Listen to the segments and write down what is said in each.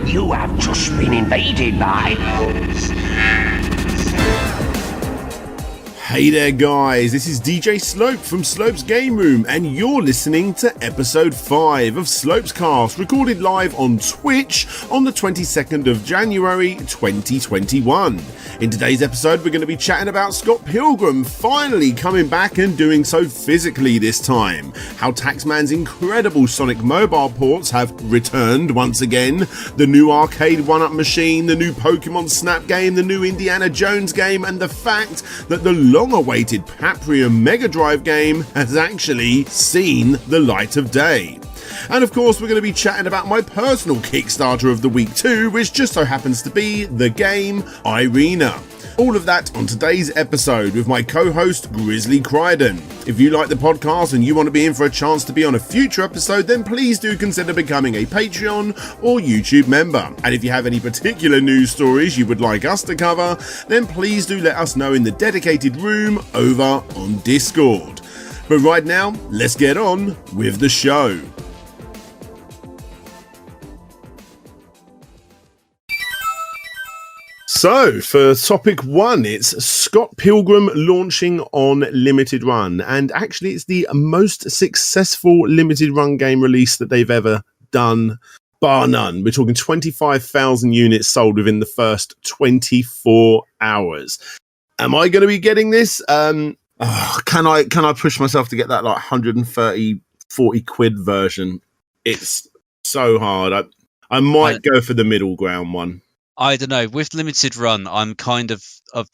You have just been invaded by... Hey there guys, this is DJ Slope from Slopes Game Room and you're listening to episode 5 of Slopes Cast, recorded live on Twitch on the 22nd of January 2021. In today's episode we're going to be chatting about Scott Pilgrim finally coming back and doing so physically this time, how Taxman's incredible Sonic mobile ports have returned once again, the new arcade 1-up machine, the new Pokemon Snap game, the new Indiana Jones game, and the fact that the long-awaited Paprium Mega Drive game has actually seen the light of day. And of course we're going to be chatting about my personal Kickstarter of the week too, which just so happens to be the game Irina. All of that on today's episode with my co-host Grizley Crichton. If you like the podcast and you want to be in for a chance to be on a future episode, then please do consider becoming a Patreon or YouTube member. And if you have any particular news stories you would like us to cover, then please do let us know in the dedicated room over on Discord. But right now, let's get on with the show. So, for topic 1, it's Scott Pilgrim launching on Limited Run, and actually it's the most successful Limited Run game release that they've ever done, bar none. We're talking 25,000 units sold within the first 24 hours. Am I going to be getting this? Can I push myself to get that like 130, 40 quid version? It's so hard. I might go for the middle ground one. I don't know. With Limited Run, I'm kind of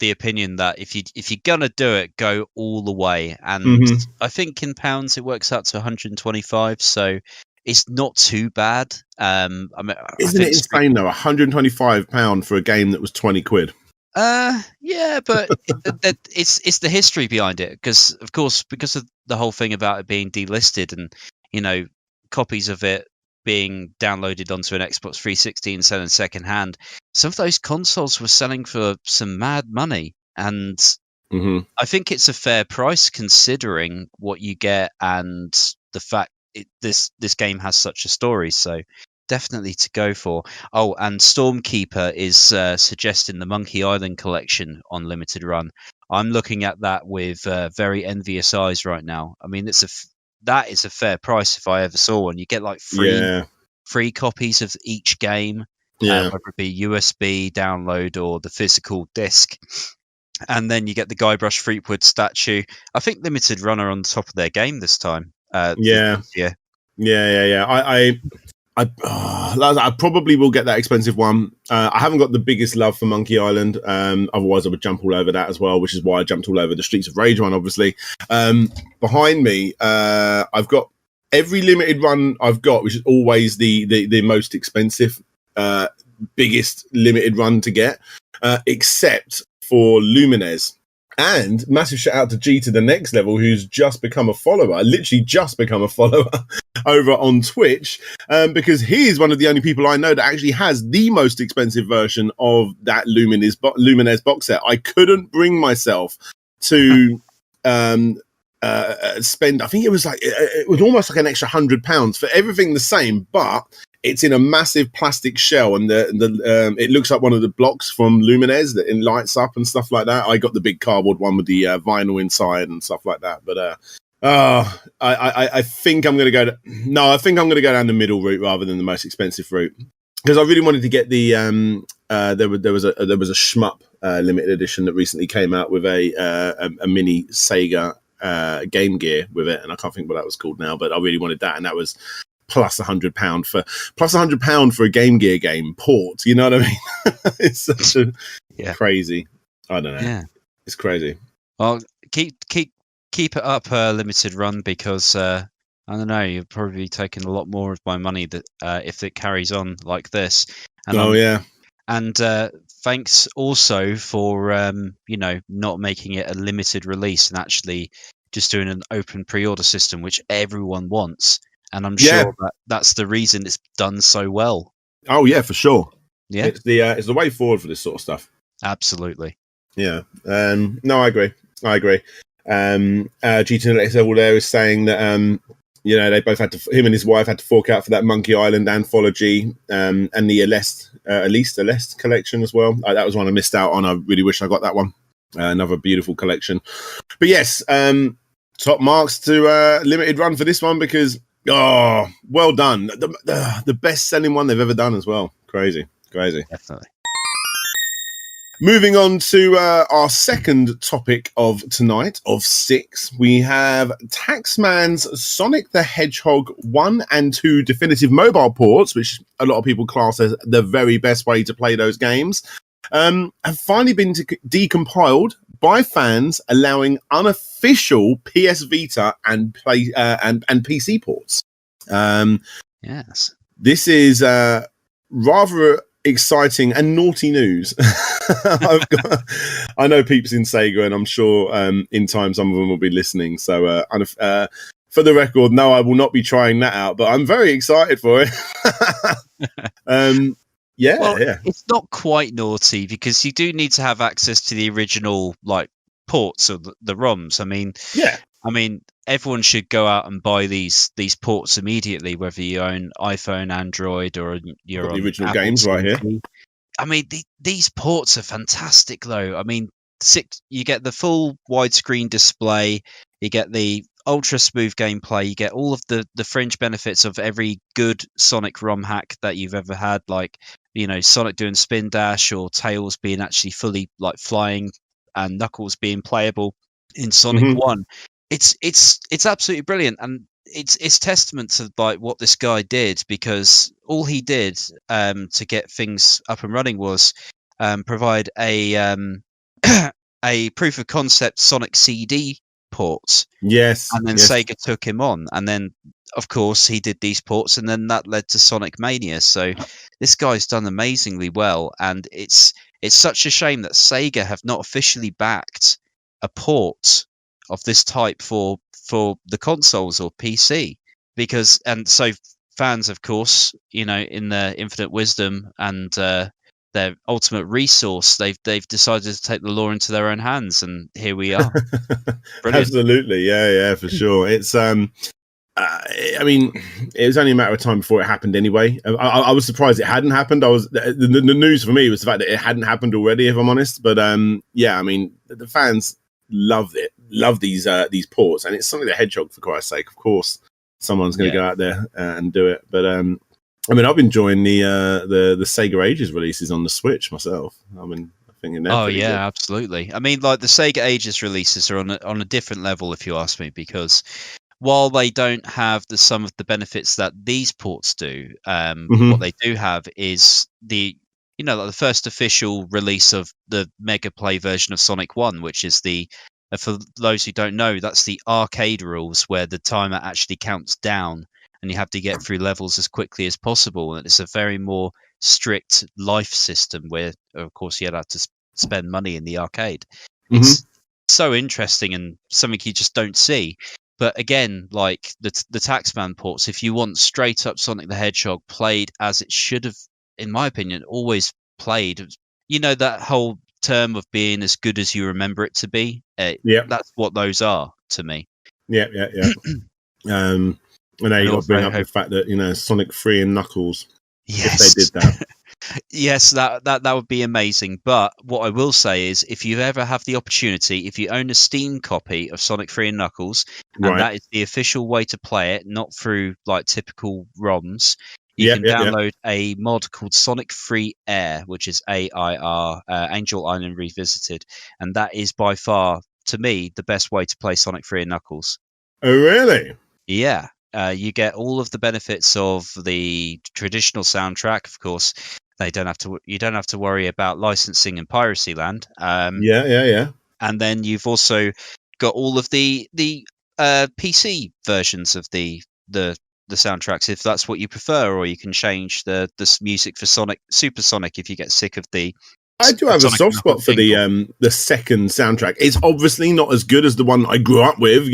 the opinion that if you're gonna do it, go all the way. And I think in pounds it works out to 125, so it's not too bad. Isn't it insane though? £125 for a game that was 20 quid. Yeah, but it's the history behind it, because of the whole thing about it being delisted and copies of it being downloaded onto an Xbox 360 and selling second hand. Some of those consoles were selling for some mad money, and I think it's a fair price considering what you get and the fact this game has such a story. So definitely to go for. Oh, and Stormkeeper is suggesting the Monkey Island collection on Limited Run. I'm looking at that with very envious eyes right now. I mean, that is a fair price if I ever saw one. You get like free copies of each game, whether it be USB download or the physical disc. And then you get the Guybrush Threepwood statue. I think Limited Run are on top of their game this time. Yeah. I probably will get that expensive one. I haven't got the biggest love for Monkey Island. Otherwise I would jump all over that as well, which is why I jumped all over the Streets of Rage one, obviously. Behind me, I've got every Limited Run I've got, which is always the most expensive, biggest Limited Run to get, except for Lumines. And massive shout out to G to the Next Level, who's just become a follower, literally just become a follower over on Twitch, because he is one of the only people I know that actually has the most expensive version of that Lumines box set. I couldn't bring myself to spend, I think it was almost like an extra £100 for everything the same, but it's in a massive plastic shell, and it looks like one of the blocks from Lumines that lights up and stuff like that. I got the big cardboard one with the vinyl inside and stuff like that. But I think I'm going to go. I think I'm going to go down the middle route rather than the most expensive route, because I really wanted to get the there was a shmup limited edition that recently came out with a mini Sega Game Gear with it, and I can't think what that was called now, but I really wanted that, and that was plus £100 for a Game Gear game port. You know what I mean? It's such a crazy. I don't know. Yeah, it's crazy. Well, keep it up, Limited Run, because I don't know. You'll probably be taking a lot more of my money that if it carries on like this. And And thanks also for not making it a limited release and actually just doing an open pre-order system, which everyone wants. And I'm sure that's the reason it's done so well. Oh yeah, for sure. Yeah, it's the way forward for this sort of stuff. Absolutely. Yeah. No, I agree. GT Next Level there is saying that they both had to. Him and his wife had to fork out for that Monkey Island anthology, and the Aleste collection as well. That was one I missed out on. I really wish I got that one. Another beautiful collection. But yes, top marks to Limited Run for this one because well done. The best selling one they've ever done as well. Crazy. Definitely. Moving on to our second topic of tonight, of 6, we have Taxman's Sonic the Hedgehog 1 and 2 definitive mobile ports, which a lot of people class as the very best way to play those games, have finally been decompiled by fans, allowing unofficial PS Vita and PC ports. Yes. This is rather exciting and naughty news. I know peeps in Sega, and I'm sure in time some of them will be listening. So for the record, no, I will not be trying that out, but I'm very excited for it. It's not quite naughty because you do need to have access to the original ports of the ROMs. I mean, everyone should go out and buy these ports immediately, whether you own iPhone, Android, or you're on the original Apple games TV. right here. I mean, these ports are fantastic, though. I mean, you get the full widescreen display, you get the ultra smooth gameplay, you get all of the fringe benefits of every good Sonic ROM hack that you've ever had, like Sonic doing spin dash or Tails being actually fully flying and Knuckles being playable in Sonic 1. It's absolutely brilliant, and it's testament to what this guy did, because all he did to get things up and running was provide a a proof of concept Sonic CD port. Yes, and then Sega took him on, and then of course he did these ports, and then that led to Sonic Mania. So this guy's done amazingly well, and it's such a shame that Sega have not officially backed a port of this type for the consoles or PC, and so fans, of course, in their infinite wisdom and their ultimate resource, they've decided to take the law into their own hands, and here we are. Absolutely, yeah, for sure. It's I mean, it was only a matter of time before it happened anyway. I was surprised it hadn't happened. The news for me was the fact that it hadn't happened already, if I'm honest. But I mean, the fans love these ports, and it's Sonic the Hedgehog, for Christ's sake. Of course, someone's going to go out there and do it. But I mean, I've been enjoying the Sega Ages releases on the Switch myself. I mean, I think good. Absolutely. I mean, the Sega Ages releases are on a different level, if you ask me, because while they don't have some of the benefits that these ports do, what they do have is the first official release of the Mega Play version of Sonic 1, which is for those who don't know, that's the arcade rules where the timer actually counts down and you have to get through levels as quickly as possible. And it's a very more strict life system where, of course, you had to spend money in the arcade. It's so interesting and something you just don't see. But again, like the Taxman ports, if you want straight up Sonic the Hedgehog played as it should have, in my opinion, always played, that whole term of being as good as you remember it to be, that's what those are to me. Yeah. And now you've got to bring up the fact that Sonic 3 and Knuckles, if they did that. Yes, that would be amazing. But what I will say is, if you ever have the opportunity, if you own a Steam copy of Sonic 3 and Knuckles, and that is the official way to play it, not through typical ROMs, you can download a mod called Sonic 3 Air, which is AIR, Angel Island Revisited, and that is by far, to me, the best way to play Sonic 3 and Knuckles. Oh, really? Yeah. You get all of the benefits of the traditional soundtrack, of course. You don't have to worry about licensing in Piracy Land. Yeah. And then you've also got all of the PC versions of the soundtracks, if that's what you prefer, or you can change the music for Super Sonic if you get sick of the. I do have a soft spot for the second soundtrack. It's obviously not as good as the one I grew up with,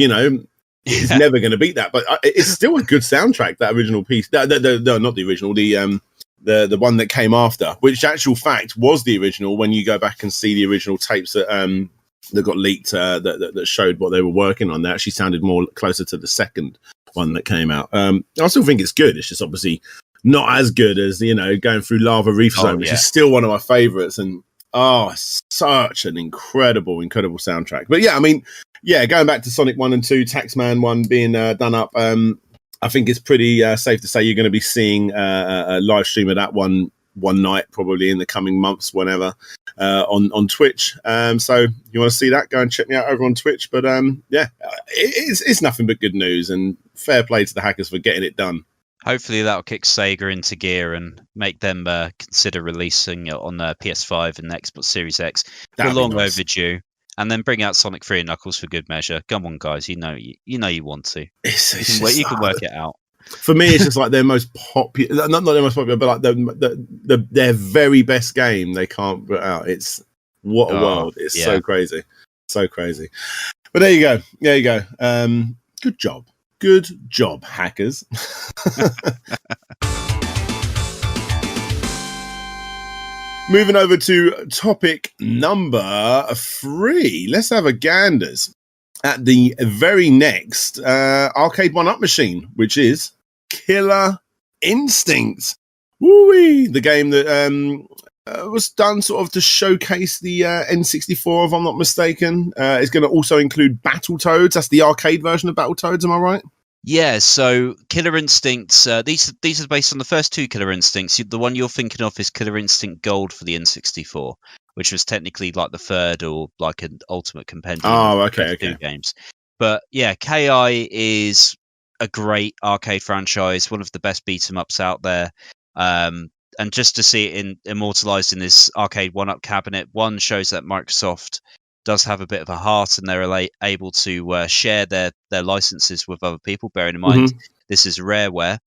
It's never going to beat that, but it's still a good soundtrack. That original piece, not the original, the one that came after, which actual fact was the original. When you go back and see the original tapes that got leaked, that showed what they were working on, they actually sounded more closer to the second one that came out. I still think it's good. It's just obviously not as good as, going through Lava Reef Zone, which is still one of my favorites. And such an incredible soundtrack. But yeah, I mean, going back to Sonic 1 and 2, Taxman 1 being done up, I think it's pretty safe to say you're going to be seeing a live stream of that one night, probably in the coming months, whenever, on Twitch. So you want to see that, go and check me out over on Twitch. But it's nothing but good news, and fair play to the hackers for getting it done. Hopefully that'll kick Sega into gear and make them consider releasing it on the PS5 and the Xbox Series X. We're long overdue. And then bring out Sonic 3 and Knuckles for good measure. Come on, guys, you know you want to. You can work it out. For me, it's just like their most popular, not their most popular, but like their very best game they can't put out. It's what a world. It's so crazy. But there you go. Good job, hackers. Moving over to topic number 3. Let's have a ganders at the very next arcade 1-up machine, which is Killer Instinct. Woo-wee! The game that was done sort of to showcase the N64, if I'm not mistaken. It's going to also include Battletoads. That's the arcade version of Battletoads, am I right? Yeah, so Killer Instincts, these are based on the first 2 Killer Instincts. The one you're thinking of is Killer Instinct Gold for the N64, which was technically like the third or like an ultimate compendium of the 2 games. But yeah, KI is a great arcade franchise, one of the best beat-em-ups out there. And just to see it immortalized in this arcade 1-up cabinet, one shows that Microsoft does have a bit of a heart, and they're able to share their licenses with other people, bearing in mind this is rareware.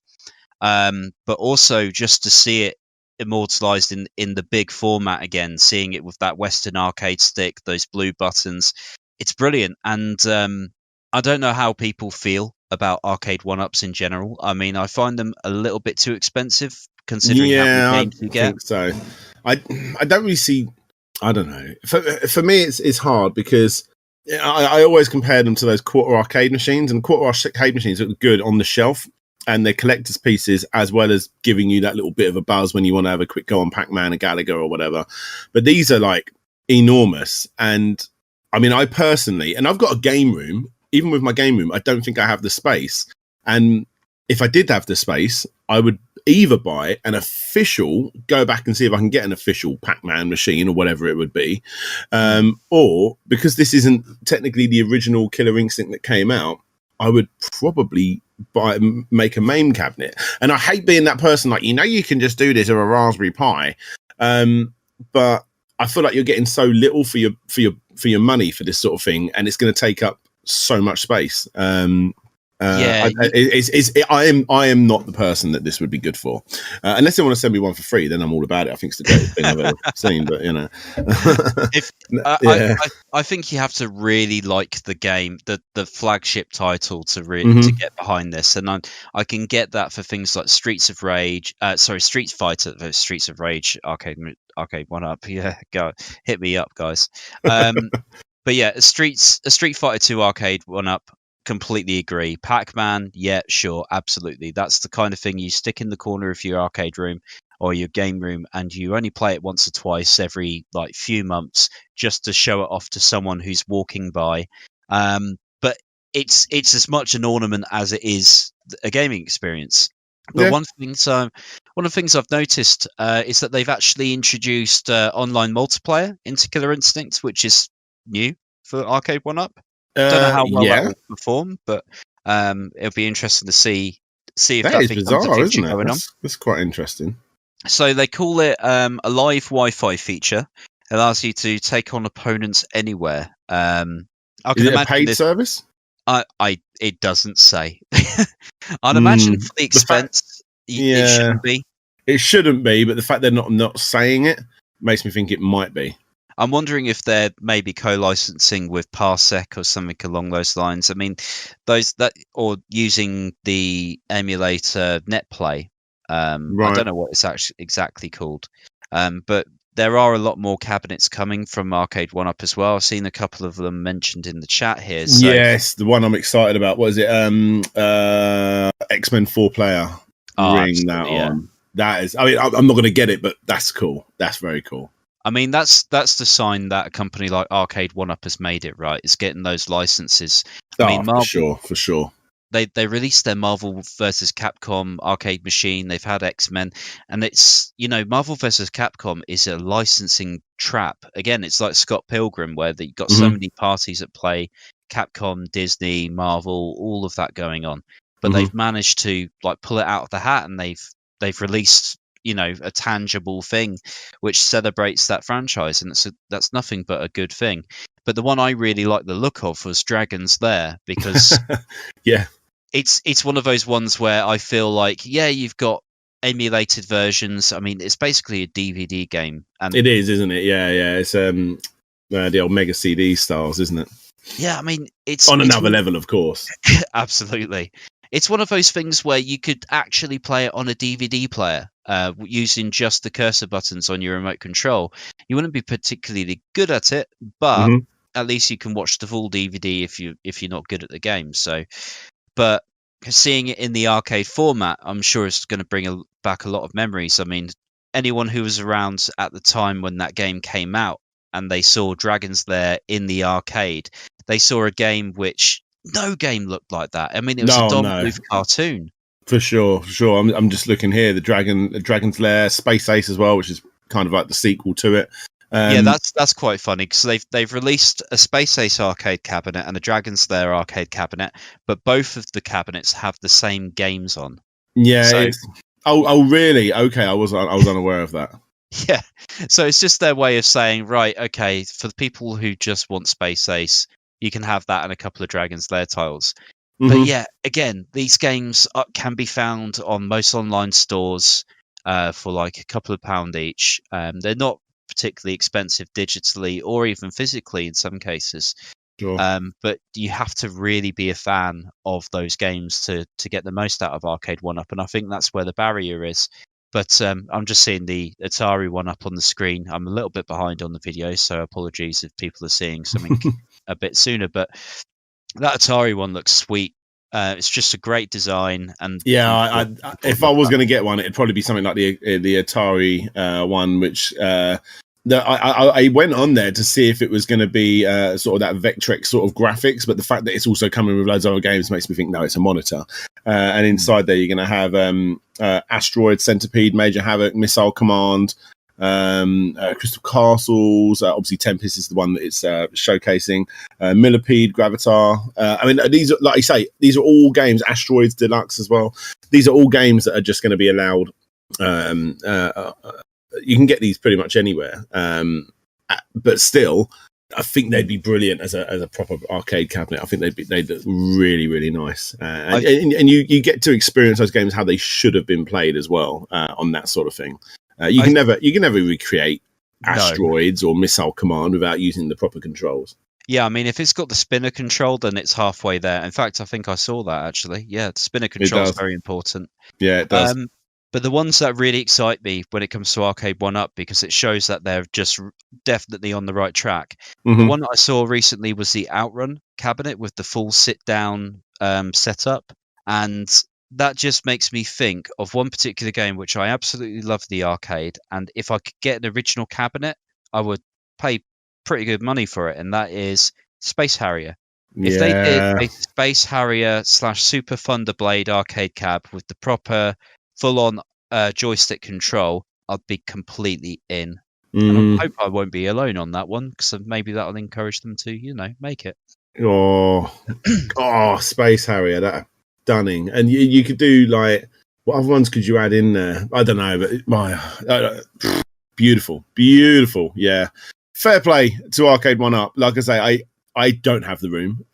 But also just to see it immortalized in the big format again, seeing it with that Western arcade stick, those blue buttons, it's brilliant. And I don't know how people feel about arcade 1-ups in general. I mean, I find them a little bit too expensive considering how many games you get. Think so. I don't really see. I don't know. For me, it's hard because I always compare them to those quarter arcade machines, and quarter arcade machines look good on the shelf, and they're collector's pieces as well as giving you that little bit of a buzz when you want to have a quick go on Pac-Man or Gallagher or whatever. But these are like enormous, and I mean, I personally, and I've got a game room. Even with my game room, I don't think I have the space. And if I did have the space, I would either buy an official, go back and see if I can get an official Pac-Man machine or whatever it would be, or because this isn't technically the original Killer Instinct that came out, I would probably make a MAME cabinet. And I hate being that person like, you can just do this with a Raspberry Pi, but I feel like you're getting so little for your money for this sort of thing, and it's going to take up so much space. I am not the person that this would be good for, unless they want to send me one for free. Then I'm all about it. I think it's the greatest thing I've ever seen. But I think you have to really like the game, the flagship title, to really to get behind this. And I can get that for things like Streets of Rage, Street Fighter, Streets of Rage arcade 1-up. Yeah, go hit me up, guys. But yeah, a Street Fighter 2 arcade 1-up. Completely agree. Pac-Man, yeah, sure, absolutely. That's the kind of thing you stick in the corner of your arcade room or your game room, and you only play it once or twice every few months just to show it off to someone who's walking by. But it's as much an ornament as it is a gaming experience. But one of the things I've noticed is that they've actually introduced online multiplayer into Killer Instinct, which is new for arcade 1-up. Don't know how well that will perform, but it'll be interesting to see if that becomes bizarre, a feature going on. That's quite interesting. So they call it a live Wi-Fi feature. It allows you to take on opponents anywhere. Is it a paid service? It doesn't say. I'd imagine for the expense, it shouldn't be. It shouldn't be, but the fact they're not saying it makes me think it might be. I'm wondering if they're maybe co-licensing with Parsec or something along those lines. I mean, or using the emulator NetPlay. I don't know what it's actually exactly called, but there are a lot more cabinets coming from Arcade 1-Up as well. I've seen a couple of them mentioned in the chat here. So. Yes, the one I'm excited about. What is it? X-Men 4-player. Ring that on. That is. I mean, I'm not going to get it, but that's cool. That's very cool. I mean, that's the sign that a company like Arcade 1-Up has made it right. It's getting those licenses. I mean, Marvel, for sure. They released their Marvel versus Capcom arcade machine. They've had X-Men, and it's, Marvel versus Capcom is a licensing trap. Again, it's like Scott Pilgrim, where you've got so many parties at play: Capcom, Disney, Marvel, all of that going on. But they've managed to pull it out of the hat, and they've released a tangible thing which celebrates that franchise, and that's nothing but a good thing. But the one I really like the look of was Dragon's Lair, because it's one of those ones where I feel like, you've got emulated versions. I mean, it's basically a DVD game, and it is, isn't it? Yeah, it's the old Mega CD styles, isn't it? Yeah, I mean, it's on another level, of course. Absolutely. It's one of those things where you could actually play it on a DVD player using just the cursor buttons on your remote control. You wouldn't be particularly good at it, but at least you can watch the full DVD if you're not good at the game. So, but seeing it in the arcade format, I'm sure it's going to bring back a lot of memories. I mean, anyone who was around at the time when that game came out and they saw Dragon's Lair in the arcade, they saw a game which no game looked like that. I mean, it was a Don Bluth cartoon. For sure. I'm just looking here. The Dragon's Lair, Space Ace as well, which is kind of like the sequel to it. That's quite funny, because they've released a Space Ace arcade cabinet and a Dragon's Lair arcade cabinet, but both of the cabinets have the same games on. Yeah. So, oh, really? Okay, I was unaware of that. Yeah. So it's just their way of saying, right, okay, for the people who just want Space Ace, you can have that and a couple of Dragon's Lair titles. But yeah, again, these games can be found on most online stores for like a couple of £1 each. They're not particularly expensive digitally or even physically in some cases. Sure. But you have to really be a fan of those games to get the most out of Arcade 1-Up, and I think that's where the barrier is. But I'm just seeing the Atari 1-Up on the screen. I'm a little bit behind on the video, so apologies if people are seeing something a bit sooner. But that Atari one looks sweet. It's just a great design. And if I was going to get one, it'd probably be something like the Atari one, which I went on there to see if it was going to be sort of that Vectrex sort of graphics, but the fact that it's also coming with loads of other games makes me think, no, it's a monitor. And inside there, you're going to have Asteroid, Centipede, Major Havoc, Missile Command, Crystal Castles. Obviously, Tempest is the one that it's showcasing. Millipede, Gravatar. I mean, these are, like you say, these are all games. Asteroids Deluxe as well. These are all games that are just going to be allowed. You can get these pretty much anywhere, but still, I think they'd be brilliant as a proper arcade cabinet. I think they'd look really, really nice, and you get to experience those games how they should have been played as well on that sort of thing. You can never recreate Asteroids or Missile Command without using the proper controls. Yeah, I mean, if it's got the spinner control, then it's halfway there. In fact, I think I saw that actually. Yeah, the spinner control is very important. Yeah, it does. But the ones that really excite me when it comes to Arcade 1-Up, because it shows that they're just definitely on the right track. The one that I saw recently was the Outrun cabinet with the full sit-down setup. And that just makes me think of one particular game which I absolutely love, the arcade. And if I could get an original cabinet, I would pay pretty good money for it. And that is Space Harrier. If they did a Space Harrier / Super Thunderblade arcade cab with the proper full-on joystick control, I'd be completely in. And I hope I won't be alone on that one, because maybe that'll encourage them to, make it. Space Harrier, that stunning. And you could do, like, what other ones could you add in there? I don't know, but beautiful, yeah. Fair play to Arcade 1-Up. Like I say, I don't have the room.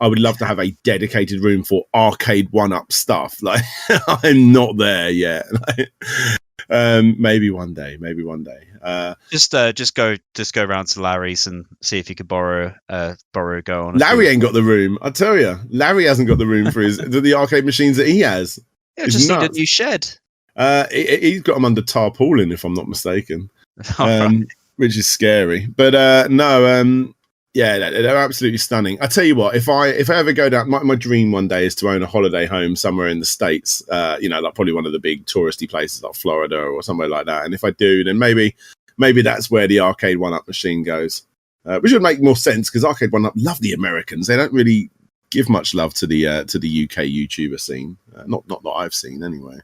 I would love to have a dedicated room for Arcade 1-Up stuff. Like, I'm not there yet. Maybe one day. Just go around to Larry's and see if you could borrow go on. Larry ain't got the room. I tell you, Larry hasn't got the room for the arcade machines that he has. Yeah, just need a new shed. He's got them under tarpaulin, if I'm not mistaken. which is scary. But no, yeah, they're absolutely stunning. I tell you what, if I ever go down, my dream one day is to own a holiday home somewhere in the States. Like probably one of the big touristy places like Florida or somewhere like that. And if I do, then maybe that's where the Arcade 1-Up machine goes, which would make more sense because Arcade 1-Up love the Americans. They don't really give much love to the UK YouTuber scene. Not that I've seen anyway.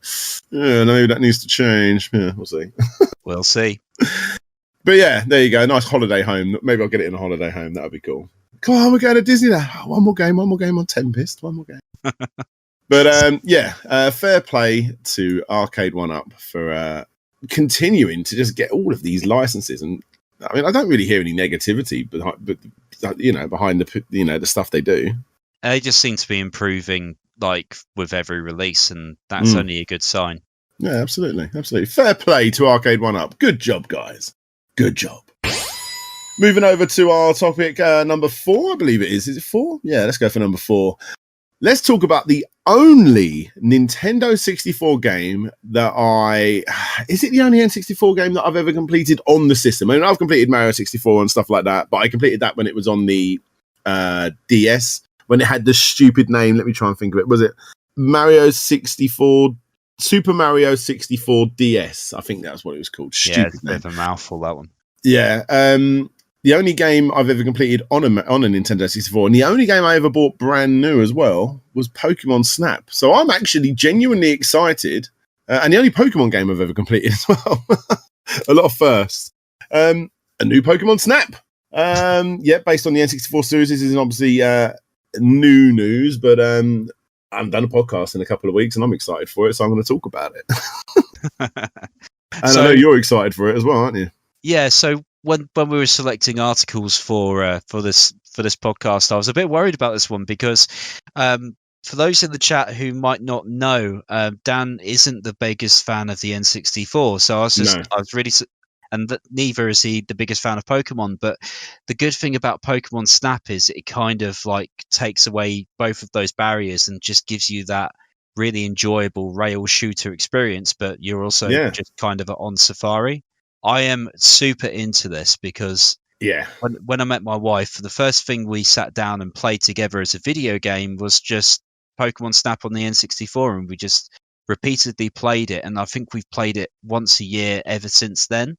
Yeah, maybe that needs to change. Yeah, we'll see. We'll see. But yeah, there you go. Nice holiday home. Maybe I'll get it in a holiday home. That would be cool. Come on, we're going to Disneyland. Oh, one more game on Tempest. One more game. But fair play to Arcade 1-Up for continuing to just get all of these licenses. And I mean, I don't really hear any negativity behind the stuff they do. They just seem to be improving, like with every release, and that's only a good sign. Yeah, absolutely. Fair play to Arcade 1-Up. Good job, guys. Good job. Moving over to our topic number 4, I believe it is. Is it 4? Yeah, let's go for number 4. Let's talk about the only Nintendo 64 game that is it the only N64 game that I've ever completed on the system? I mean, I've completed Mario 64 and stuff like that, but I completed that when it was on the DS, when it had the stupid name. Let me try and think of it. Was it Mario 64, Super Mario 64 DS? I think that's what it was called. Stupid it's a bit of a mouthful, that one. Yeah. The only game I've ever completed on a Nintendo 64, and the only game I ever bought brand new as well, was Pokemon Snap. So I'm actually genuinely excited, and the only Pokemon game I've ever completed as well. A lot of firsts. A new Pokemon Snap. Based on the N64 series. This is obviously new news, but I haven't done a podcast in a couple of weeks, and I'm excited for it, so I'm going to talk about it. And I know you're excited for it as well, aren't you? Yeah, so when we were selecting articles for this podcast, I was a bit worried about this one because for those in the chat who might not know, Dan isn't the biggest fan of the N64, so I was really, and neither is he the biggest fan of Pokemon. But the good thing about Pokemon Snap is it kind of like takes away both of those barriers and just gives you that really enjoyable rail shooter experience. But you're also just kind of on safari. I am super into this because when I met my wife, the first thing we sat down and played together as a video game was just Pokemon Snap on the N64, and we just repeatedly played it. And I think we've played it once a year ever since then.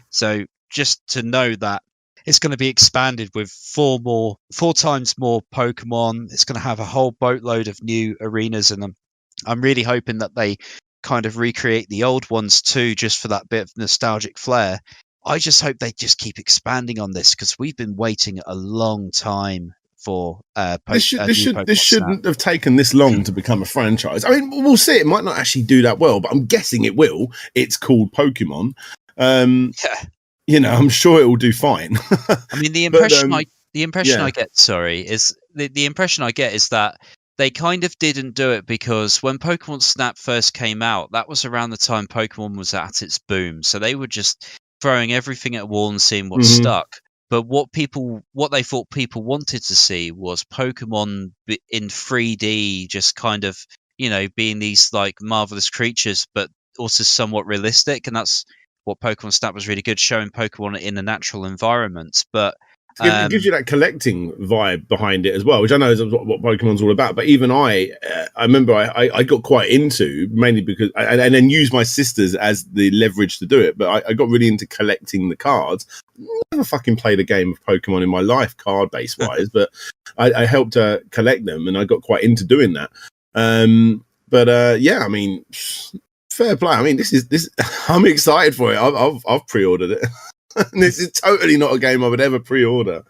So just to know that it's going to be expanded with 4 times more Pokemon. It's going to have a whole boatload of new arenas, and I'm really hoping that they kind of recreate the old ones too, just for that bit of nostalgic flair. I just hope they just keep expanding on this because we've been waiting a long time for this shouldn't have taken this long to become a franchise. I mean, we'll see. It might not actually do that well, but I'm guessing it will. It's called Pokemon. I'm sure it will do fine. I mean, the impression I get is that they kind of didn't do it because when Pokemon Snap first came out, that was around the time Pokemon was at its boom. So they were just throwing everything at a wall and seeing what stuck. But what they thought people wanted to see was Pokemon in 3D, just kind of, being these like marvelous creatures, but also somewhat realistic. And that's what Pokemon Snap was really good, showing Pokemon in a natural environment. But it gives you that collecting vibe behind it as well, which I know is what Pokemon's all about. But even I remember I got quite into, mainly because and then used my sisters as the leverage to do it. But I got really into collecting the cards. Never fucking played a game of Pokemon in my life, card base wise, but I helped collect them, and I got quite into doing that. I mean, fair play. I mean, this. I'm excited for it. I've pre-ordered it. This is totally not a game I would ever pre-order,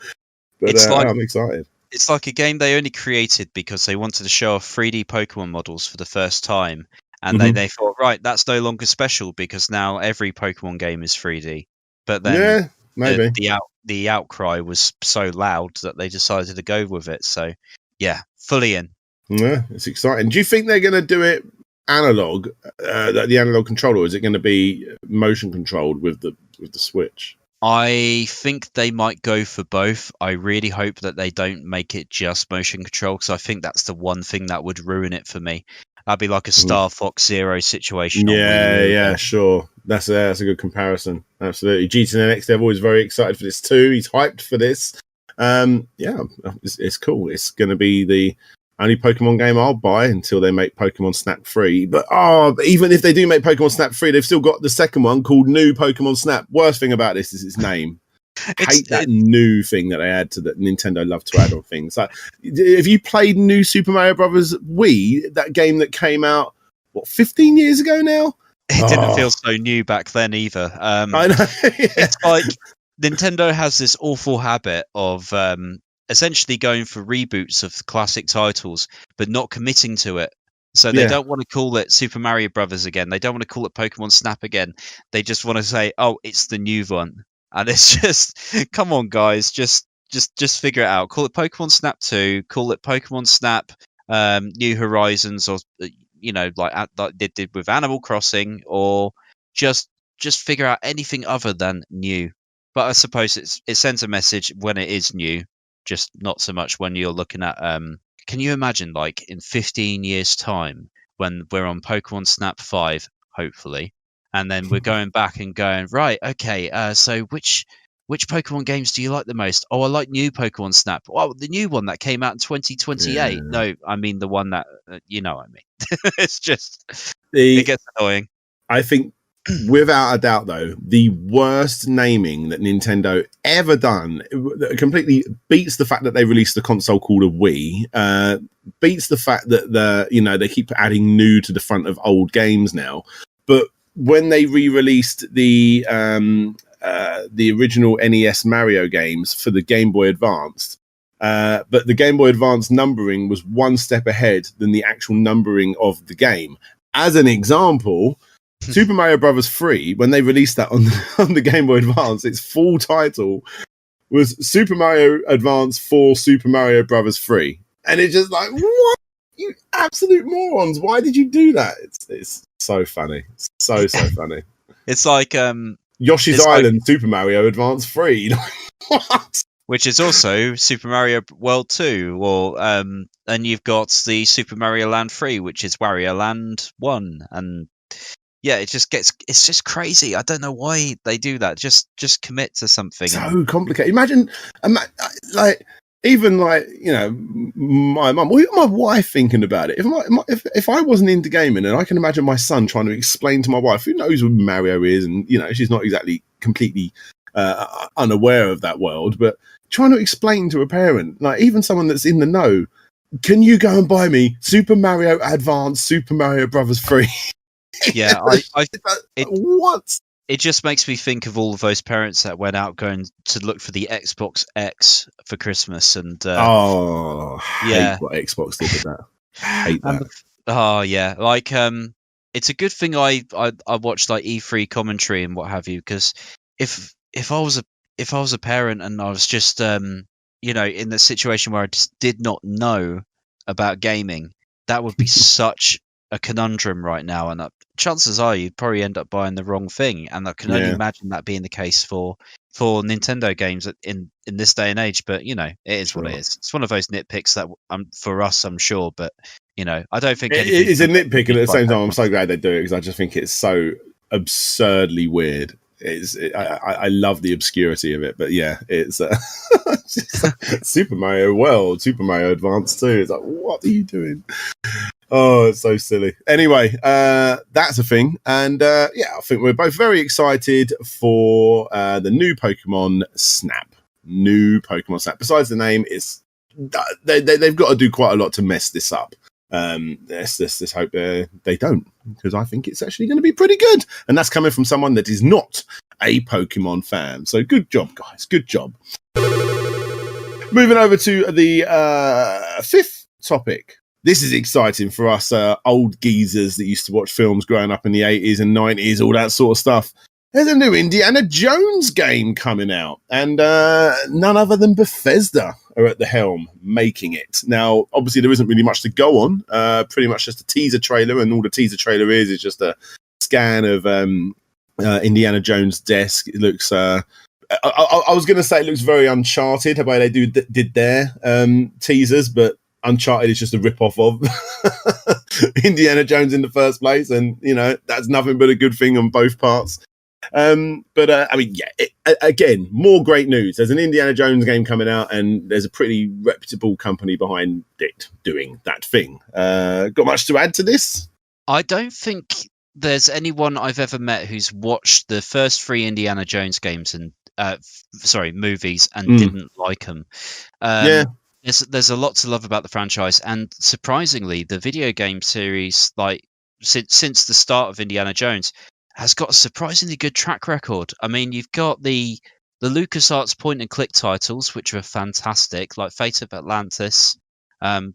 but I'm excited. It's like a game they only created because they wanted to show off 3D Pokemon models for the first time, and they thought, right, that's no longer special because now every Pokemon game is 3D. But then maybe the outcry was so loud that they decided to go with it. So yeah, fully in. Yeah, it's exciting. Do you think they're going to do it analog, the analog controller, or is it going to be motion controlled with the Switch? I think they might go for both. I really hope that they don't make it just motion control, because I think that's the one thing that would ruin it for me. That'd be like a Star Fox Zero situation. Yeah, sure. That's a good comparison. Absolutely. GTN X Dev always very excited for this too. He's hyped for this. Yeah, it's cool. It's going to be the only Pokemon game I'll buy until they make Pokemon Snap free. But even if they do make Pokemon Snap free, they've still got the second one called New Pokemon Snap. Worst thing about this is its name. Hate that new thing that they add to that. Nintendo love to add on things. Like, have you played New Super Mario Brothers Wii? That game that came out 15 years ago now. It didn't feel so new back then either. I know. It's like Nintendo has this awful habit of essentially going for reboots of classic titles, but not committing to it. So they don't want to call it Super Mario Brothers again. They don't want to call it Pokemon Snap again. They just want to say, "Oh, it's the new one." And it's just, come on, guys, just figure it out. Call it Pokemon Snap 2. Call it Pokemon Snap New Horizons, or like they did with Animal Crossing, or just figure out anything other than new. But I suppose it sends a message when it is new, just not so much when you're looking at. Can you imagine, like, in 15 years' time, when we're on Pokemon Snap 5, hopefully, and then we're going back and going, right, okay, so which Pokemon games do you like the most? Oh, I like new Pokemon Snap. Oh, the new one that came out in 2028. Yeah. No, I mean the one that, I mean. It's just, it gets annoying. I think, without a doubt, though, the worst naming that Nintendo ever done completely beats the fact that they released the console called a Wii, beats the fact that they keep adding new to the front of old games now. But when they re-released the original NES Mario games for the Game Boy Advance, but the Game Boy Advance numbering was one step ahead than the actual numbering of the game. As an example, Super Mario Brothers 3, when they released that on the Game Boy Advance, its full title was Super Mario Advance 4 Super Mario Brothers 3. And it's just like, what? You absolute morons. Why did you do that? It's so funny. So funny. It's like Yoshi's Island Super Mario Advance 3. What? Which is also Super Mario World 2, or and you've got the Super Mario Land 3, which is Wario Land 1, and yeah, it's just crazy. I don't know why they do that. Just commit to something. So complicated. Imagine like, even like, my mum, or even my wife thinking about it. If I wasn't into gaming, and I can imagine my son trying to explain to my wife, who knows what Mario is, and she's not exactly completely unaware of that world, but trying to explain to a parent, like even someone that's in the know, can you go and buy me Super Mario Advance Super Mario Brothers 3? Yeah, what? It just makes me think of all of those parents that went out going to look for the Xbox X for Christmas, and hate what Xbox did with that. Hate that. Like it's a good thing I watched like E3 commentary and what have you, because if I was a parent and I was just in the situation where I just did not know about gaming, that would be such a conundrum right now, and chances are you'd probably end up buying the wrong thing, and I can only imagine that being the case for Nintendo games in this day and age. But it is what it is. It's one of those nitpicks that for us, I'm sure, but I don't think it is a nitpick, and at the same time I'm so glad they do it, because I just think it's so absurdly weird. I love the obscurity of it, but yeah, it's Super Mario World, Super Mario Advance 2. It's like, what are you doing? Oh, it's so silly. Anyway, that's a thing, and I think we're both very excited for the new Pokemon Snap. Besides the name, they've got to do quite a lot to mess this up. Let's hope they don't, because I think it's actually going to be pretty good, and that's coming from someone that is not a Pokemon fan. So good job, guys. Good job. Moving over to the fifth topic. This is exciting for us old geezers that used to watch films growing up in the 80s and 90s, all that sort of stuff. There's a new Indiana Jones game coming out, and none other than Bethesda are at the helm making it. Now, obviously, there isn't really much to go on. Pretty much just a teaser trailer, and all the teaser trailer is just a scan of Indiana Jones' desk. It looks... I was going to say it looks very Uncharted, how they did their teasers, but Uncharted is just a rip-off of Indiana Jones in the first place, and that's nothing but a good thing on both parts. Again, more great news. There's an Indiana Jones game coming out, and there's a pretty reputable company behind it doing that thing. Got much to add to this? I don't think there's anyone I've ever met who's watched the first 3 Indiana Jones games and movies and didn't like them. There's a lot to love about the franchise, and surprisingly, the video game series, like since the start of Indiana Jones, has got a surprisingly good track record. I mean, you've got the LucasArts point-and-click titles, which are fantastic, like Fate of Atlantis.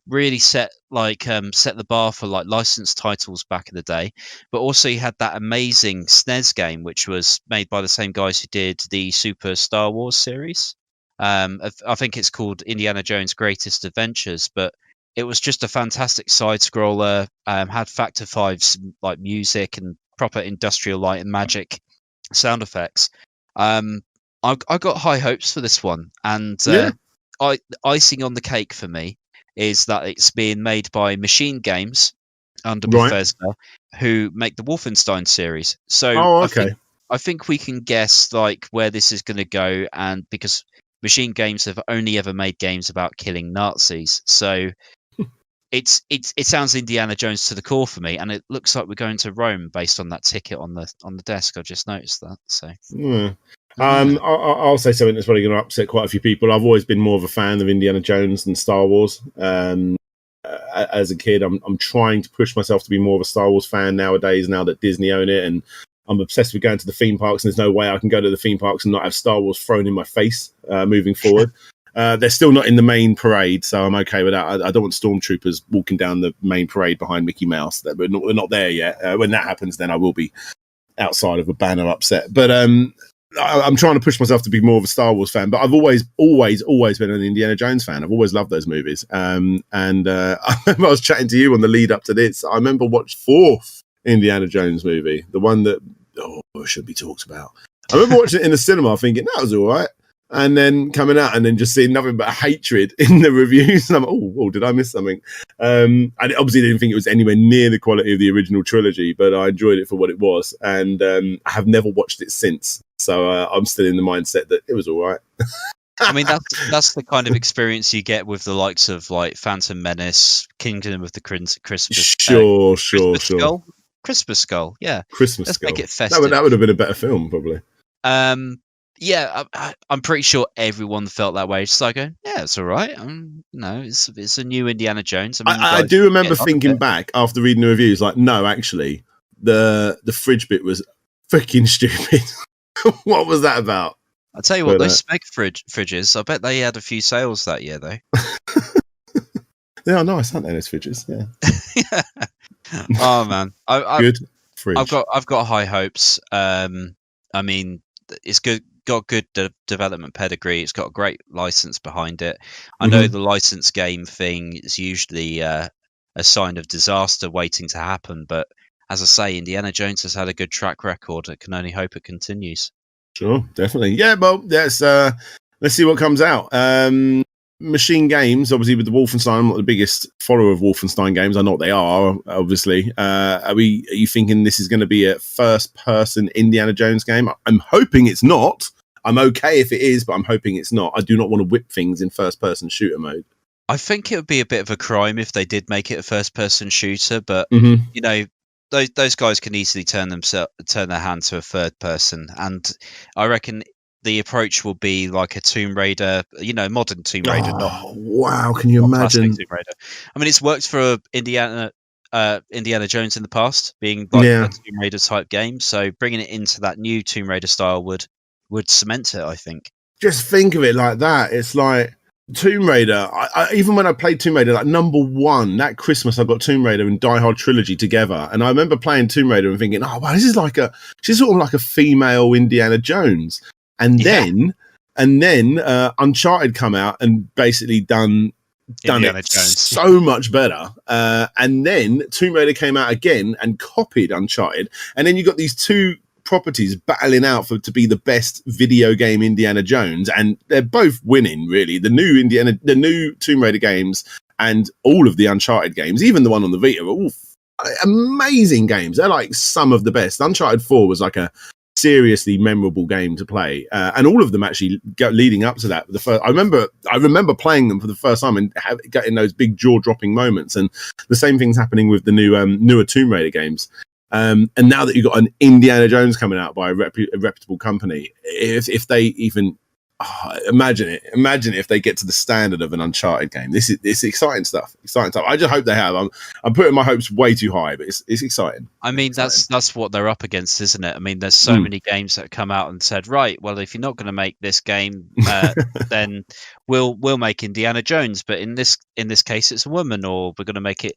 Really set the bar for like licensed titles back in the day. But also you had that amazing SNES game, which was made by the same guys who did the Super Star Wars series. I think it's called Indiana Jones Greatest Adventures, but it was just a fantastic side scroller. Had Factor 5's like music and proper industrial light and magic sound effects. I got high hopes for this one, and icing on the cake for me is that it's being made by Machine Games under Bethesda, who make the Wolfenstein series. So I think we can guess like where this is going to go, and because Machine Games have only ever made games about killing Nazis, so it sounds Indiana Jones to the core for me, and it looks like we're going to Rome based on that ticket on the desk. I just noticed that. So I'll say something that's probably going to upset quite a few people. I've always been more of a fan of Indiana Jones than Star Wars. As a kid, I'm trying to push myself to be more of a Star Wars fan nowadays, now that Disney own it, and I'm obsessed with going to the theme parks, and there's no way I can go to the theme parks and not have Star Wars thrown in my face moving forward. They're still not in the main parade, so I'm okay with that. I don't want stormtroopers walking down the main parade behind Mickey Mouse. We're not there yet. When that happens, then I will be outside of a banner upset. But I'm trying to push myself to be more of a Star Wars fan, but I've always been an Indiana Jones fan. I've always loved those movies. I remember I was chatting to you on the lead up to this. I remember watched 4th Indiana Jones movie, the one that should be talked about. I remember watching it in the cinema thinking that was all right, and then coming out and then just seeing nothing but hatred in the reviews, and I'm did I miss something? I obviously didn't think it was anywhere near the quality of the original trilogy, but I enjoyed it for what it was, and I have never watched it since, so I'm still in the mindset that it was all right. I mean, that's the kind of experience you get with the likes of like Phantom Menace, Kingdom of the Christmas. Sure. Christmas Skull, yeah. Let's make it festive. That would have been a better film, probably. Yeah, I'm pretty sure everyone felt that way. It's like, yeah, it's all right. It's a new Indiana Jones. I do remember thinking back after reading the reviews, like, no, actually, the fridge bit was freaking stupid. What was that about? I'll tell you what, those Smeg fridges, I bet they had a few sales that year, though. They are nice, aren't they, those fridges? Yeah. Oh man, good fridge. I've got high hopes. I mean, it's got good development pedigree. It's got a great license behind it. I know the license game thing is usually a sign of disaster waiting to happen, but as I say, Indiana Jones has had a good track record. I can only hope it continues. Sure, definitely. Yeah, well, let's see what comes out. Machine Games, obviously, with the Wolfenstein. I'm not the biggest follower of Wolfenstein games. I know what they are, obviously. Are you thinking this is going to be a first-person Indiana Jones game? I'm hoping it's not. I'm okay if it is, but I'm hoping it's not. I do not want to whip things in first-person shooter mode. I think it would be a bit of a crime if they did make it a first-person shooter, but those guys can easily turn their hand to a third person, and I reckon the approach will be like a Tomb Raider, modern Tomb Raider. Wow, can you imagine? Tomb Raider. I mean, it's worked for Indiana Jones in the past, being like a Tomb Raider type game. So bringing it into that new Tomb Raider style would cement it, I think. Just think of it like that. It's like Tomb Raider. Even when I played Tomb Raider, like number 1, that Christmas, I got Tomb Raider and Die Hard trilogy together, and I remember playing Tomb Raider and thinking, oh wow, this is sort of like a female Indiana Jones. And then Uncharted come out and basically done it so much better. And then Tomb Raider came out again and copied Uncharted. And then you got these two properties battling out to be the best video game Indiana Jones, and they're both winning, really. The new Tomb Raider games and all of the Uncharted games, even the one on the Vita, are all amazing games. They're like some of the best. Uncharted 4 was like a seriously memorable game to play, and all of them actually leading up to that. I remember playing them for the first time and getting those big jaw-dropping moments. And the same thing's happening with the newer Tomb Raider games. And now that you've got an Indiana Jones coming out by a reputable company, if they even imagine if they get to the standard of an Uncharted game. It's exciting stuff. I just hope they have. I'm putting my hopes way too high, but it's exciting. I mean, that's what they're up against, isn't it? I mean, there's so many games that come out and said, right, well, if you're not going to make this game, then we'll make Indiana Jones. But in this case, it's a woman, or we're going to make it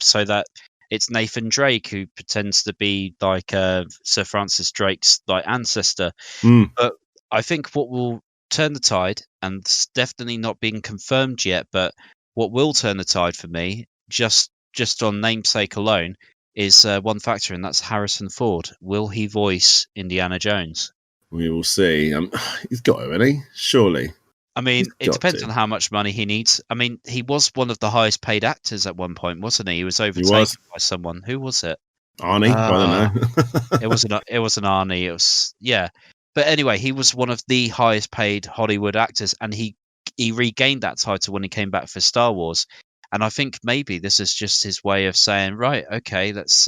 so that it's Nathan Drake, who pretends to be like Sir Francis Drake's like ancestor. But I think what will turn the tide, and it's definitely not being confirmed yet, but what will turn the tide for me, just on namesake alone, is one factor, and that's Harrison Ford. Will he voice Indiana Jones? We will see. He's got to, hasn't he? Surely. I mean, it depends on how much money he needs. I mean, he was one of the highest paid actors at one point, wasn't he? He was overtaken by someone. Who was it? Arnie? I don't know. It wasn't Arnie. It was, yeah. But anyway, he was one of the highest paid Hollywood actors, and he regained that title when he came back for Star Wars. And I think maybe this is just his way of saying, right, okay, let's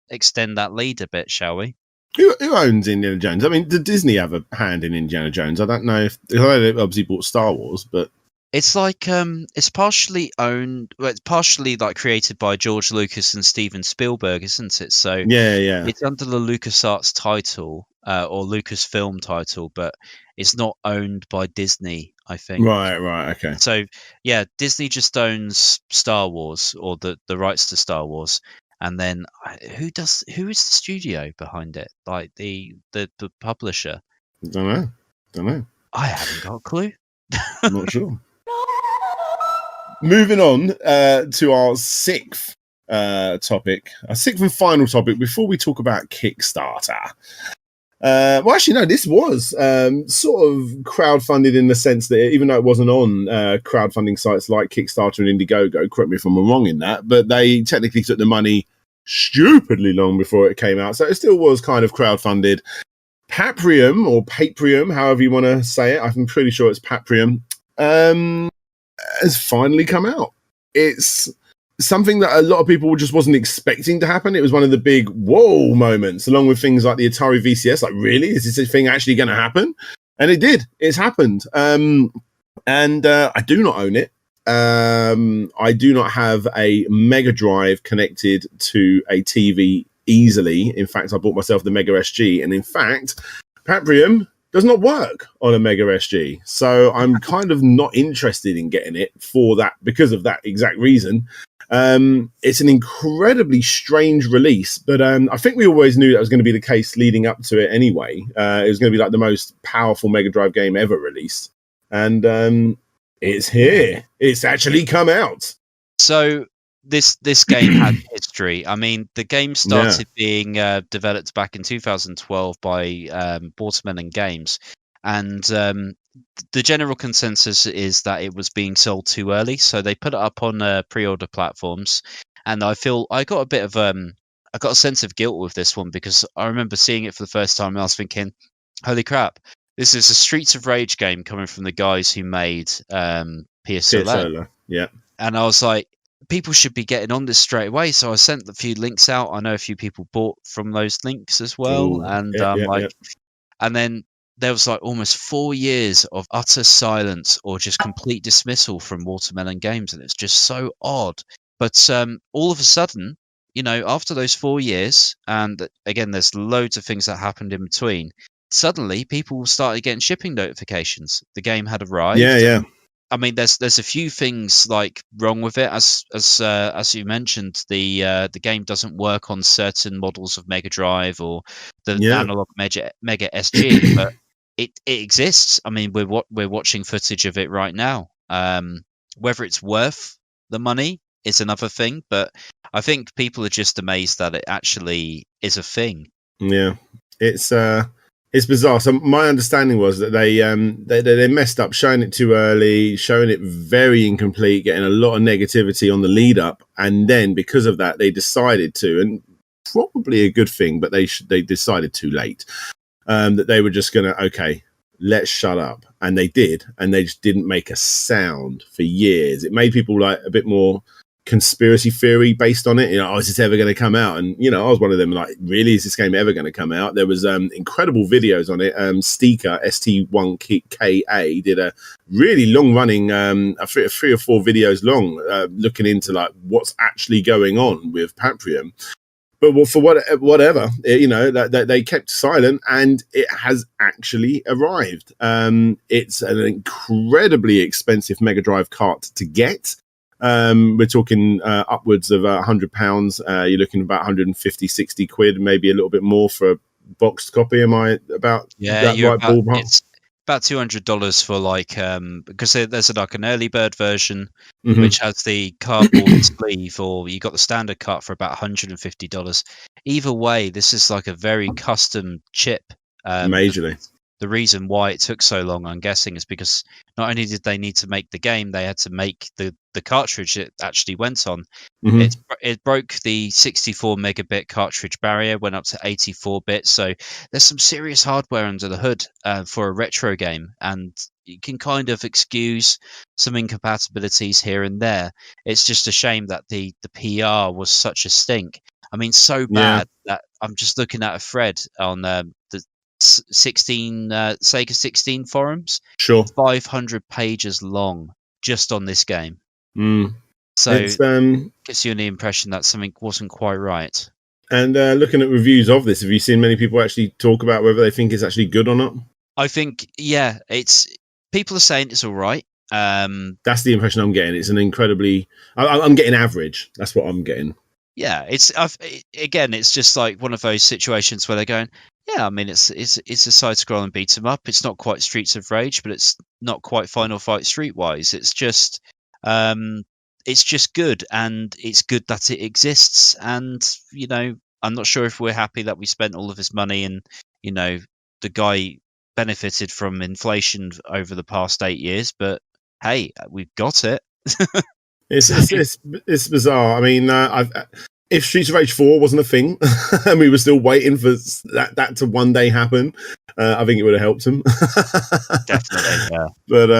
extend that lead a bit, shall we? Who owns Indiana Jones? I mean, did Disney have a hand in Indiana Jones? I don't know if they obviously bought Star Wars, but it's like it's partially owned. Well, it's partially like created by George Lucas and Steven Spielberg, isn't it? So yeah, it's under the LucasArts title or Lucasfilm title, but it's not owned by Disney, I think. Right, okay. So yeah, Disney just owns Star Wars, or the rights to Star Wars. And then who is the studio behind it? Like the publisher? Don't know. I haven't got a clue. I'm not sure. Moving on to our sixth topic, our sixth and final topic before we talk about Kickstarter. Well, actually, no, this was sort of crowdfunded in the sense that even though it wasn't on crowdfunding sites like Kickstarter and Indiegogo, correct me if I'm wrong in that, but they technically took the money stupidly long before it came out. So it still was kind of crowdfunded. Paprium, or Paprium, however you want to say it, I'm pretty sure it's Paprium, has finally come out. It's something that a lot of people just wasn't expecting to happen. It was one of the big whoa moments, along with things like the Atari VCS. Like, really? Is this thing actually going to happen? And it did. It's happened. And I do not own it. I do not have a Mega Drive connected to a TV easily. In fact, I bought myself the Mega SG. And in fact, Paprium does not work on a Mega SG. So I'm kind of not interested in getting it for that, because of that exact reason. It's an incredibly strange release, but I think we always knew that was going to be the case leading up to it anyway. It was going to be like the most powerful Mega Drive game ever released. And it's here. It's actually come out. So this game had history. I mean, the game started being developed back in 2012 by Watermelon Games. And the general consensus is that it was being sold too early, so they put it up on pre-order platforms. And I got a bit of I got a sense of guilt with this one, because I remember seeing it for the first time and I was thinking, holy crap, this is a Streets of Rage game coming from the guys who made Pierce Solar. Yeah. And I was like, people should be getting on this straight away. So I sent a few links out. I know a few people bought from those links as well. And and then there was like almost 4 years of utter silence or just complete dismissal from Watermelon Games, and it's just so odd. But all of a sudden, you know, after those 4 years, and again, there's loads of things that happened in between, suddenly people started getting shipping notifications. The game had arrived. Yeah. I mean, there's a few things like wrong with it, as you mentioned. The game doesn't work on certain models of Mega Drive or the analog Mega SG, but it exists. I mean, we're watching footage of it right now. Whether it's worth the money is another thing, but I think people are just amazed that it actually is a thing. Yeah, it's It's bizarre. So my understanding was that they messed up showing it too early, showing it very incomplete, getting a lot of negativity on the lead up, and then because of that, they decided to, and probably a good thing, but they decided too late that they were just going to let's shut up, and they did, and they just didn't make a sound for years. It made people like a bit more conspiracy theory based on it. Is this ever going to come out? And I was one of them, like, really, is this game ever going to come out? There was incredible videos on it. Stika ST1KA did a really long running 3 or 4 videos long looking into like what's actually going on with Paprium. But for whatever, they kept silent, and it has actually arrived. It's an incredibly expensive Mega Drive cart to get. We're talking upwards of £100. You're looking about 150, 60 quid, maybe a little bit more for a boxed copy. Am I about that right ballpark? It's about $200 for like because there's like an early bird version which has the cardboard sleeve, or you got the standard cut for about $150. Either way, this is like a very custom chip. Majorly. The reason why it took so long, I'm guessing, is because not only did they need to make the game, they had to make the cartridge it actually went on. It broke the 64 megabit cartridge barrier, went up to 84 bits. So there's some serious hardware under the hood for a retro game, and you can kind of excuse some incompatibilities here and there. It's just a shame that the PR was such a stink. I mean, so bad that I'm just looking at a thread on the 16 Sega 16 forums. Sure. 500 pages long just on this game. So it's, gets you the impression that something wasn't quite right. And looking at reviews of this, have you seen many people actually talk about whether they think it's actually good or not? I think, it's people are saying it's all right. That's the impression I'm getting. It's an incredibly, I'm getting average. That's what I'm getting. Yeah, it's just like one of those situations where they're going, yeah, I mean, it's a side-scrolling beat 'em up. It's not quite Streets of Rage, but it's not quite Final Fight Streetwise. It's just good, and it's good that it exists. And I'm not sure if we're happy that we spent all of this money, and the guy benefited from inflation over the past 8 years. But hey, we've got it. It's bizarre. I mean, if Streets of Rage 4 wasn't a thing and we were still waiting for that to one day happen, I think it would have helped him. Definitely, yeah. But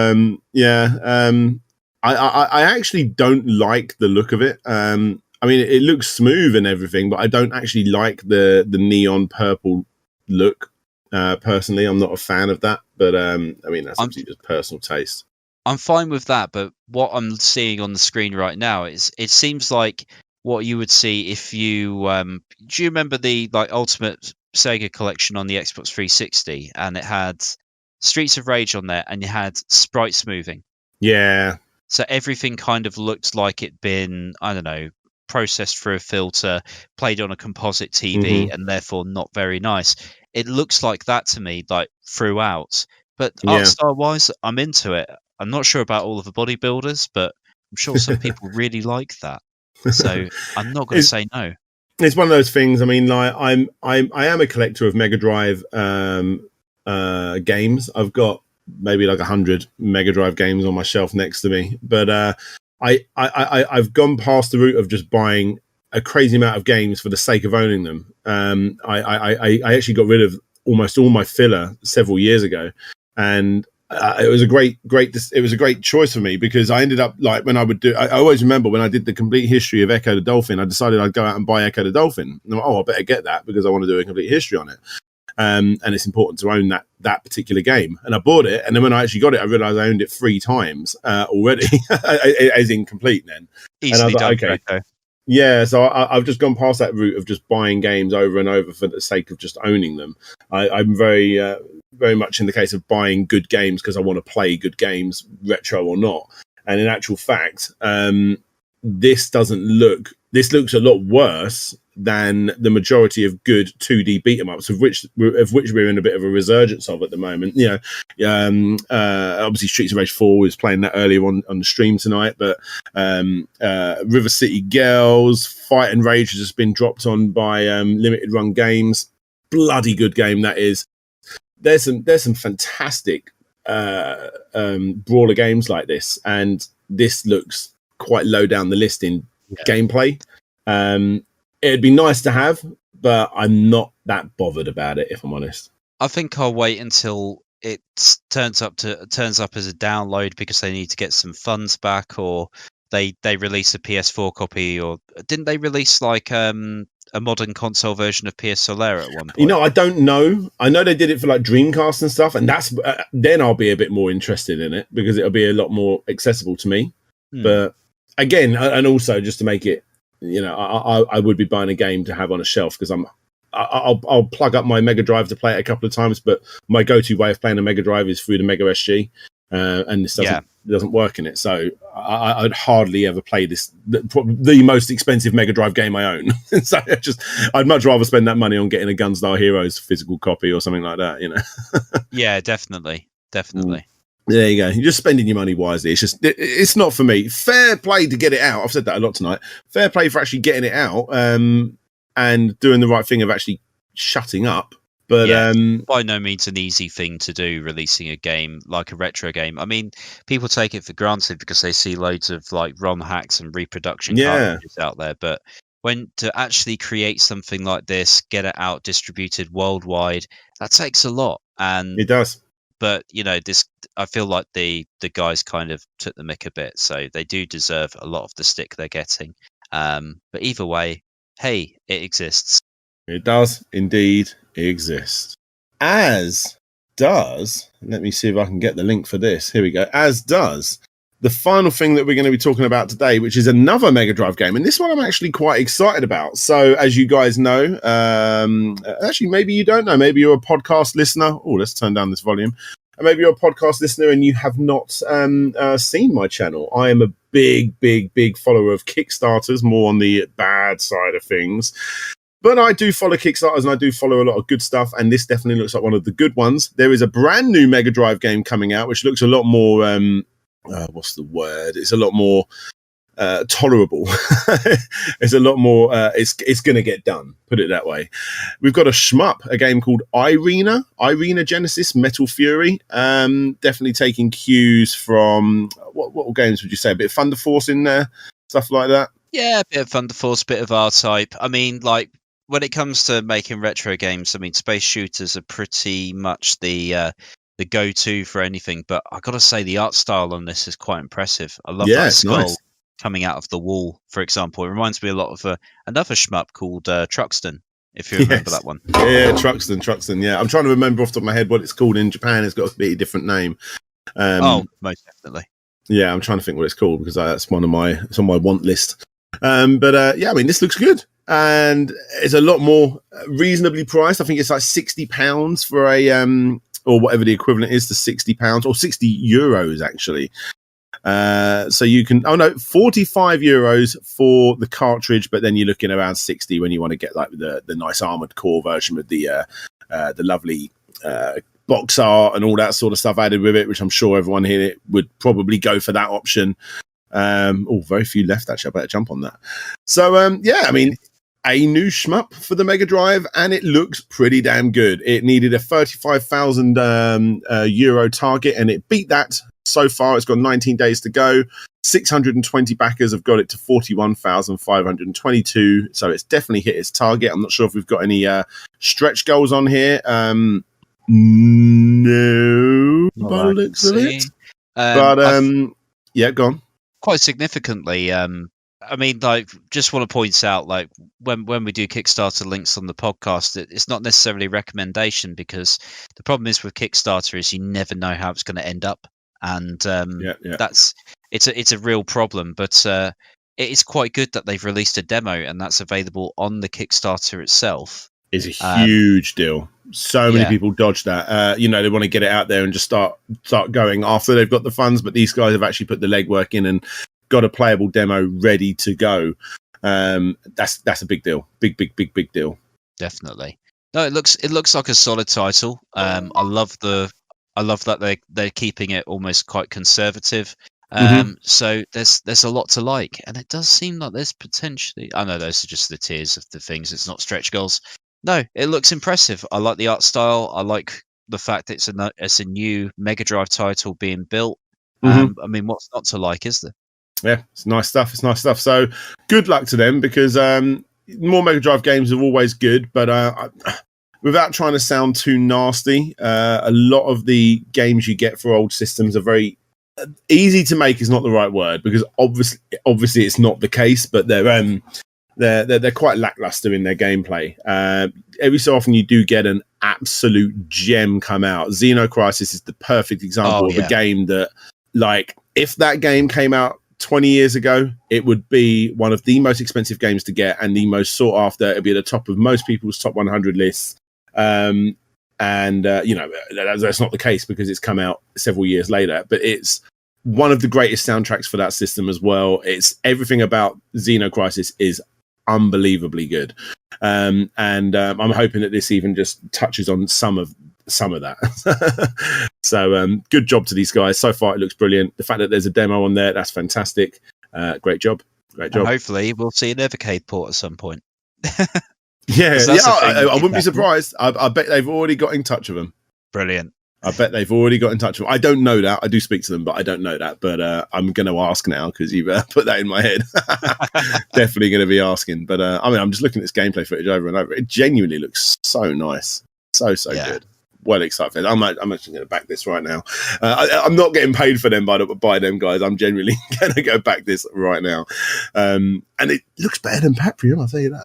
I actually don't like the look of it. I mean, it looks smooth and everything, but I don't actually like the neon purple look. Personally, I'm not a fan of that. But I mean, that's obviously just personal taste. I'm fine with that, but what I'm seeing on the screen right now is it seems like what you would see if you do you remember the like Ultimate Sega collection on the Xbox 360, and it had Streets of Rage on there, and you had sprite smoothing. Yeah. So everything kind of looked like it'd been, I don't know, processed through a filter, played on a composite TV, and therefore not very nice. It looks like that to me, like throughout. But art style wise, I'm into it. I'm not sure about all of the bodybuilders, but I'm sure some people really like that. So I'm not going to say no. It's one of those things. I mean, like I am a collector of Mega Drive games. I've got maybe like 100 Mega Drive games on my shelf next to me, but I've gone past the route of just buying a crazy amount of games for the sake of owning them. I actually got rid of almost all my filler several years ago, and it was a great choice for me, because I ended up, like, when I would do, I always remember when I did the complete history of Echo the Dolphin, I decided I'd go out and buy Echo the Dolphin. And I better get that because I want to do a complete history on it. And it's important to own that particular game. And I bought it, and then when I actually got it, I realized I owned it 3 times already, as incomplete then. Easily and I was like, done, okay. Yeah, so I've just gone past that route of just buying games over and over for the sake of just owning them. I'm very much in the case of buying good games because I want to play good games, retro or not. And in actual fact, this looks a lot worse than the majority of good 2D beat 'em ups, of which we're in a bit of a resurgence of at the moment. Obviously Streets of Rage 4 was playing that earlier on the stream tonight, but River City Girls, Fight and Rage has just been dropped on by Limited Run Games. Bloody good game that is. there's some fantastic brawler games like this, and this looks quite low down the list in gameplay. It'd be nice to have, but I'm not that bothered about it, if I'm honest. I think I'll wait until it turns up as a download because they need to get some funds back, or they release a PS4 copy, or didn't they release like a modern console version of PS Solar at one point? I don't know. I know they did it for like Dreamcast and stuff, and that's then I'll be a bit more interested in it because it'll be a lot more accessible to me. But again, and also just to make it, I would be buying a game to have on a shelf because I'll plug up my Mega Drive to play it a couple of times, but my go-to way of playing a Mega Drive is through the Mega SG, and this doesn't work in it. So I'd hardly ever play this, the most expensive Mega Drive game I own. So I'd much rather spend that money on getting a Gunstar Heroes physical copy or something like that. Yeah, definitely. There you go. You're just spending your money wisely. It's not for me. Fair play to get it out. I've said that a lot tonight. Fair play for actually getting it out. And doing the right thing of actually shutting up. But by no means an easy thing to do, releasing a game like a retro game. I mean, people take it for granted because they see loads of like ROM hacks and reproduction cartridges out there. But when to actually create something like this, get it out distributed worldwide, that takes a lot. And it does. But I feel like the guys kind of took the mick a bit, so they do deserve a lot of the stick they're getting. But either way, hey, it exists. It does indeed exist. As does, let me see if I can get the link for this. Here we go. As does the final thing that we're going to be talking about today, which is another Mega Drive game. And this one I'm actually quite excited about. So as you guys know, actually, maybe you don't know, maybe you're a podcast listener. Oh, let's turn down this volume. Maybe you're a podcast listener and you have not seen my channel. I am a big follower of Kickstarters, more on the bad side of things. But I do follow Kickstarters and I do follow a lot of good stuff. And this definitely looks like one of the good ones. There is a brand new Mega Drive game coming out, which looks a lot more, what's the word? It's a lot more tolerable. It's a lot more, it's going to get done, put it that way. We've got a shmup, a game called Irina Genesis Metal Fury. Definitely taking cues from, what games would you say? A bit of Thunder Force in there, stuff like that? Yeah, a bit of Thunder Force, a bit of R-Type. I mean, like, when it comes to making retro games, I mean, space shooters are pretty much the go-to for anything, but I gotta say the art style on this is quite impressive. I love that skull coming out of the wall, for example. It reminds me a lot of another shmup called Truxton, if you remember that one. Yeah, Truxton. Yeah, I'm trying to remember off the top of my head what it's called in Japan. It's got a completely different name. Most definitely. Yeah, I'm trying to think what it's called because that's it's on my want list. But yeah, I mean, this looks good. And it's a lot more reasonably priced. I think it's like £60 for a or whatever the equivalent is to £60 or €60 actually. So you can 45 euros for the cartridge, but then you're looking around 60 when you want to get like the nice armored core version with the lovely box art and all that sort of stuff added with it, which I'm sure everyone here would probably go for that option. Very few left actually. I better jump on that. So yeah, I mean, a new shmup for the Mega Drive, and it looks pretty damn good. It needed a 35,000 euro target, and it beat that so far. It's got 19 days to go. 620 backers have got it to 41,522. So it's definitely hit its target. I'm not sure if we've got any stretch goals on here. No, by the looks of it. Yeah, go on. Quite significantly, I mean, like, just want to point out, like, when we do Kickstarter links on the podcast, it's not necessarily a recommendation because the problem is with Kickstarter is you never know how it's going to end up, and it's a real problem. But it is quite good that they've released a demo and that's available on the Kickstarter itself. It's a huge deal. So many people dodge that. They want to get it out there and just start going after they've got the funds, but these guys have actually put the legwork in and got a playable demo ready to go. That's a big deal. Big deal. Definitely. No, it looks like a solid title. I love that they're keeping it almost quite conservative. So there's a lot to like, and it does seem like there's potentially. I know those are just the tiers of the things. It's not stretch goals. No, it looks impressive. I like the art style. I like the fact it's a new Mega Drive title being built. I mean, what's not to like, is there? Yeah, it's nice stuff. It's nice stuff. So good luck to them, because more Mega Drive games are always good, but without trying to sound too nasty, a lot of the games you get for old systems are very easy to make. Is not the right word, because obviously it's not the case, but they're quite lackluster in their gameplay. Every so often you do get an absolute gem come out. Xenocrisis is the perfect example of a game that, like, if that game came out 20 years ago, it would be one of the most expensive games to get and the most sought after. It'd be at the top of most people's top 100 lists. You know, that's not the case because it's come out several years later, but it's one of the greatest soundtracks for that system as well. It's everything about Xenocrisis is unbelievably good. I'm hoping that this even just touches on some of that. So good job to these guys. So far it looks brilliant. The fact that there's a demo on there, that's fantastic. Great job. And hopefully we'll see an Evercade port at some point. Yeah, I wouldn't be surprised. I bet they've already got in touch with them. Brilliant. I bet they've already got in touch with them. I don't know that. I do speak to them, but I don't know that. But I'm going to ask now because you've put that in my head. Definitely going to be asking. But I mean, I'm just looking at this gameplay footage over and over. It genuinely looks so nice. So good. Well excited for it. I'm actually going to back this right now. I'm not getting paid for them by them guys. I'm genuinely going to go back this right now. And it looks better than Paprium, I'll tell you that.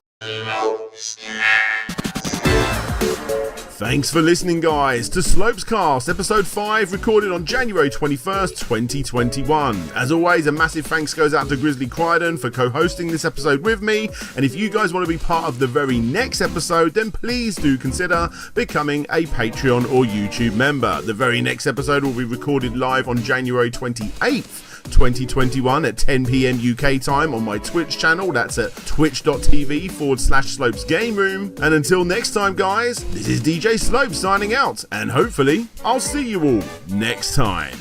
Thanks for listening, guys, to Slopes Cast, episode 5, recorded on January 21st, 2021. As always, a massive thanks goes out to Grizley Crichton for co-hosting this episode with me, and if you guys want to be part of the very next episode, then please do consider becoming a Patreon or YouTube member. The very next episode will be recorded live on January 28th. 2021 at 10 p.m. UK time on my Twitch channel. That's at twitch.tv/Slopes Game Room. And until next time, guys, this is DJ Slopes signing out, and hopefully I'll see you all next time.